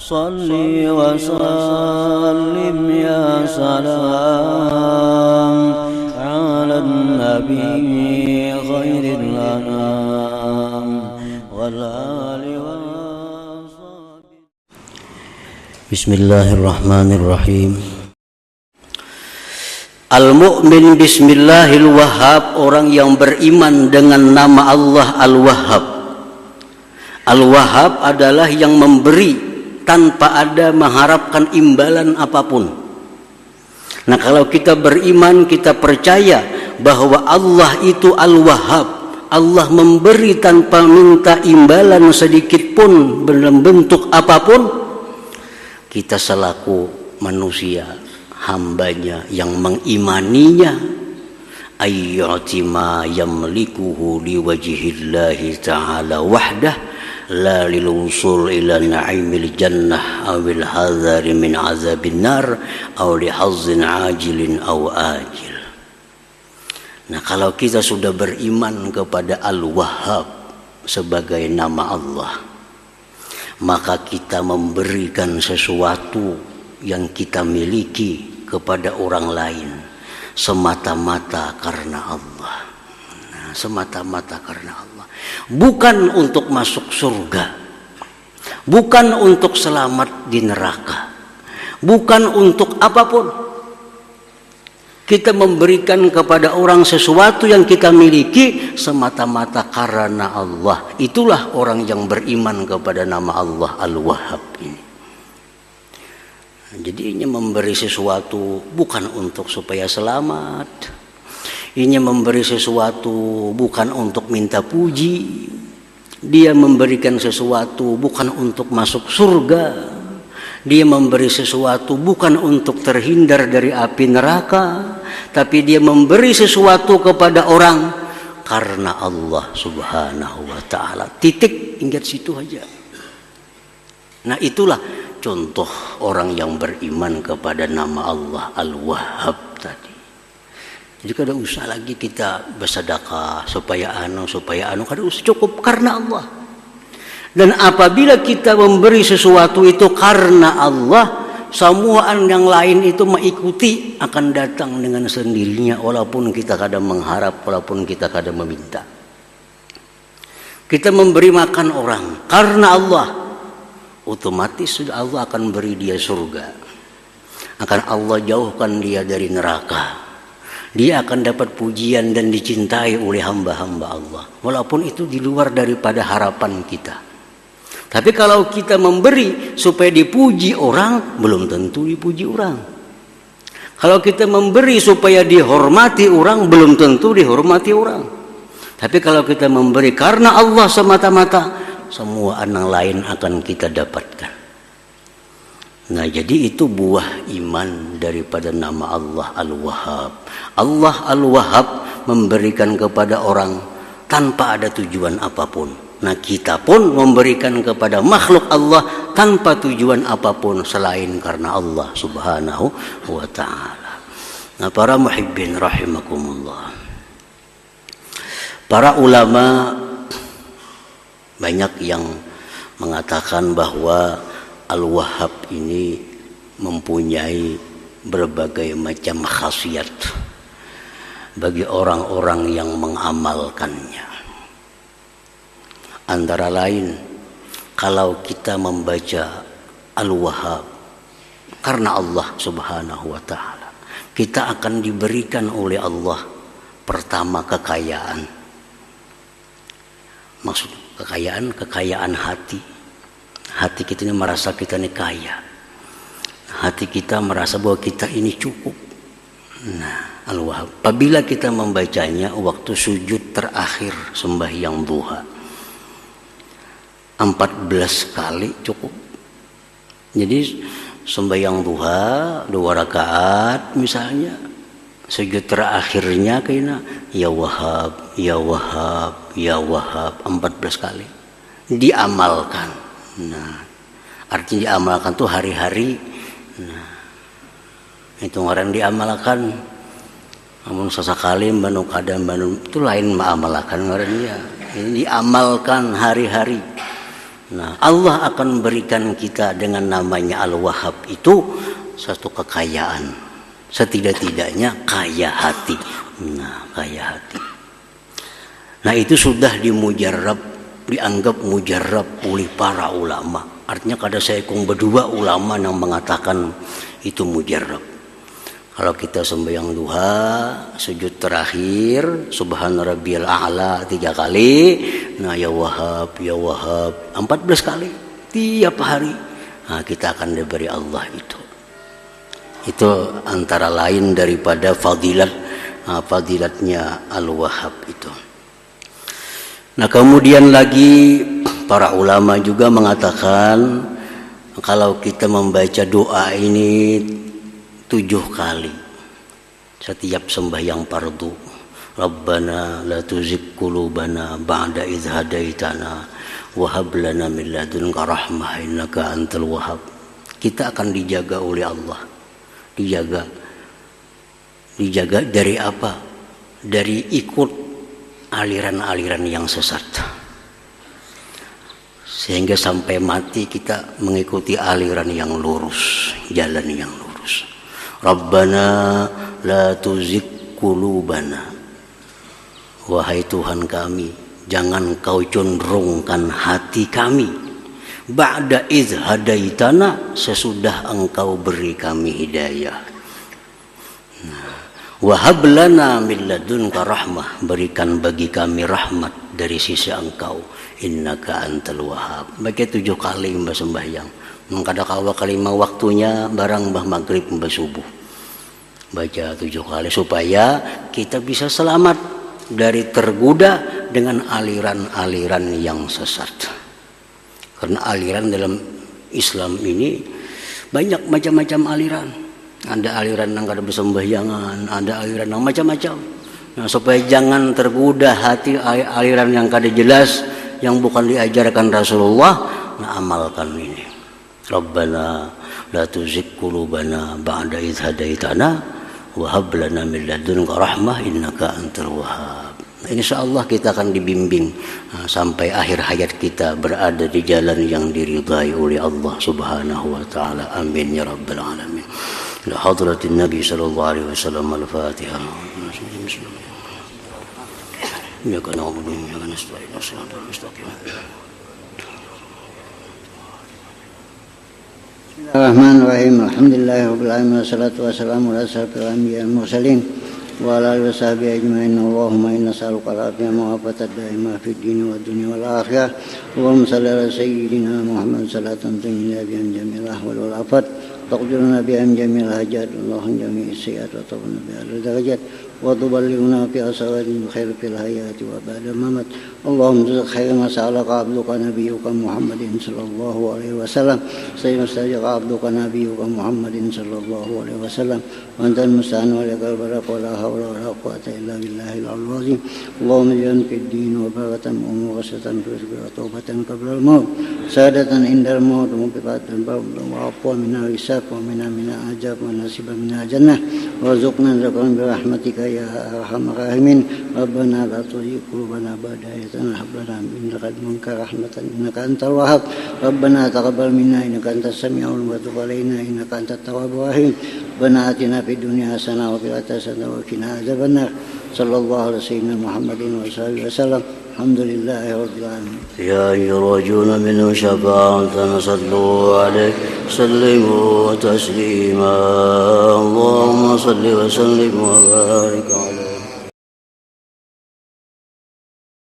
Salli wa sallim ya salam ala nabi khairil anam wal ali wa sahbihi. Bismillahirrahmanirrahim. Al-mu'min bismillahil wahhab, orang yang beriman dengan nama Allah Al-Wahhab. Al-Wahhab adalah yang memberi tanpa ada mengharapkan imbalan apapun. Nah, kalau kita beriman, kita percaya bahwa Allah itu Al-Wahhab, Allah memberi tanpa minta imbalan sedikit pun dalam bentuk apapun. Kita selaku manusia, hambanya yang mengimaninya, ayyati ma yamlikuhu liwajhillahi ta'ala wahdah la lilusul ila na'imil jannah awil hadhari min azabin nar aw lihazzin ajilin aw ajil. Nah, kalau kita sudah beriman kepada Al-Wahhab sebagai nama Allah, maka kita memberikan sesuatu yang kita miliki kepada orang lain semata-mata karena Allah. Nah, semata-mata karena Allah. Bukan untuk masuk surga, bukan untuk selamat di neraka, bukan untuk apapun. Kita memberikan kepada orang sesuatu yang kita miliki semata-mata karena Allah. Itulah orang yang beriman kepada nama Allah Al-Wahhab ini. Jadi ini memberi sesuatu bukan untuk supaya selamat. Ini memberi sesuatu bukan untuk minta puji. Dia memberikan sesuatu bukan untuk masuk surga. Dia memberi sesuatu bukan untuk terhindar dari api neraka, tapi dia memberi sesuatu kepada orang karena Allah Subhanahu wa ta'ala. Titik, ingat situ aja. Nah, itulah contoh orang yang beriman kepada nama Allah Al-Wahhab tadi. Jadi kada usah lagi kita bersedekah supaya kada usah, cukup karena Allah. Dan apabila kita memberi sesuatu itu karena Allah, semua yang lain itu mengikuti, akan datang dengan sendirinya, walaupun kita kada mengharap, walaupun kita kada meminta. Kita memberi makan orang karena Allah, otomatis sudah Allah akan beri dia surga, akan Allah jauhkan dia dari neraka. Dia akan dapat pujian dan dicintai oleh hamba-hamba Allah, walaupun itu di luar daripada harapan kita. Tapi kalau kita memberi supaya dipuji orang, belum tentu dipuji orang. Kalau kita memberi supaya dihormati orang, belum tentu dihormati orang. Tapi kalau kita memberi karena Allah semata-mata, semua anak lain akan kita dapatkan. Nah, jadi itu buah iman daripada nama Allah Al-Wahhab. Allah Al-Wahhab memberikan kepada orang tanpa ada tujuan apapun. Nah, kita pun memberikan kepada makhluk Allah tanpa tujuan apapun selain karena Allah Subhanahu wa ta'ala. Nah, para muhibbin rahimakumullah, para ulama banyak yang mengatakan bahwa Al-Wahhab ini mempunyai berbagai macam khasiat bagi orang-orang yang mengamalkannya. Antara lain, kalau kita membaca Al-Wahhab karena Allah Subhanahu wa ta'ala, kita akan diberikan oleh Allah pertama kekayaan. Maksud kekayaan hati. Hati kita ini merasa kita ini kaya. Hati kita merasa bahwa kita ini cukup. Nah, Al-Wahhab, apabila kita membacanya waktu sujud terakhir sembahyang duha, 14 kali cukup. Jadi sembahyang duha 2 rakaat misalnya, sujud terakhirnya kayaknya ya Wahhab, ya Wahhab, ya Wahhab 14 kali. Diamalkan. Nah, artinya diamalkan tuh hari-hari. Nah, itu orang diamalkan. Namun sesekali banu kadang banu itu lain mengamalkan orangnya. Ini diamalkan hari-hari. Nah, Allah akan berikan kita dengan namanya Al-Wahhab itu satu kekayaan. Setidak-tidaknya kaya hati. Nah, kaya hati. Nah, itu sudah dianggap mujarab oleh para ulama. Artinya kada seekong berdua ulama yang mengatakan itu mujarab. Kalau kita sembahyang duha, sujud terakhir, subhana rabbiyal a'la 3 kali, nah ya Wahhab 14 kali tiap hari. Nah, kita akan diberi Allah itu. Itu antara lain daripada fadilatnya Al-Wahhab itu. Nah, kemudian lagi para ulama juga mengatakan kalau kita membaca doa ini 7 kali setiap sembahyang fardu. Rabbana la tuzigh qulubana ba'da idh hadaitana wa hab lana min ladunka rahmah innaka antal wahhab. Kita akan dijaga oleh Allah. Dijaga dari apa? Dari ikut aliran-aliran yang sesat. Sehingga sampai mati kita mengikuti aliran yang lurus, jalan yang lurus. Rabbana la tuzigh qulubana. Wahai Tuhan kami, jangan kau condrongkan hati kami. Ba'da idh hadaitana, sesudah engkau beri kami hidayah. Wa hab lana min ladunka rahmah, berikan bagi kami rahmat dari sisi engkau. Innaka antal wahhab. Baca 7 kali mbah sembahyang. Mengkada kawa kalima waktunya barang mbah maghrib mbah subuh. Baca 7 kali supaya kita bisa selamat dari tergoda dengan aliran-aliran yang sesat. Karena aliran dalam Islam ini banyak macam-macam aliran. Ada aliran yang kada bersembahyangan, ada aliran yang macam-macam. Nah, supaya jangan tergoda hati aliran yang kada jelas, yang bukan diajarkan Rasulullah, nah amalkan ini. Rabbana la tuzigh qulubana ba'da idh hadaitana wa hab lana min ladunka rahmah innaka antal wahhab. Insyaallah kita akan dibimbing sampai akhir hayat kita berada di jalan yang diridhai oleh Allah Subhanahu wa taala. Amin ya rabbal alamin. La hadratin Nabi sallallahu alaihi wasallam al-Fatihah. Ya kana na'budu wa iyyaka nasta'in. Shiratal mustaqim. Bismillahirrahmanirrahim. Alhamdulillahirabbil alamin wassalatu wassalamu ala asyrafil anbiya'i wal mursalin wa ala alihi washabihi ajma'in. Allahumma inna nas'aluka al-afiyah wa al-afata daimah fid din wad dunya wal akhirah. Allahumma shalli ala sayyidina Muhammad salatan tunjina biha jamil ahwal wal afat taqdiruna biha jamil hajat Allahumma jami'is sayyi'at wa tawna biha al-darajat wa tuballighuna fi asawari khair fil hayati wa ba'da mamat. Allahumma rizq khair ma sa'alaka abduka nabiyyuka Muhammadin sallallahu alaihi wasallam sayyidina stajaka abduka nabiyyuka Muhammadin sallallahu alaihi wasallam wa antal musta'an wa lakal barak wa la hawla wa la quwwata illa billahil aliyyil azim. Allahumma ij'al fid din wa barakatan wa mughasatan fi rizqi wa tawbatan qabla al-maut sadatan indal maut wa mubiqatan wa afwan min al-hisab wa min ajab wa nasiban min al-jannah warzuqna rizqan bi rahmatika ya arhamar rahimin. Rabbana la tuzigh qulubana ba'da idh hab lana min ladunka rahmatan innaka antal wahhab. Rabbana taqabbal minna innaka antas samiul wa tub alaina innaka antat tawwabur rahim. Rabbana atina fid dunya hasanah wa fil akhirati hasanah wa qina adzabannar. Sallallahu alaihi wasallam Muhammadin wa sahbihi wasallam. Alhamdulillahi rabbil alamin. Ya ayyuhal minhu syafa'atan sallu alaihi sallimu taslima. Allahumma salli wa sallim wa barik alaihi.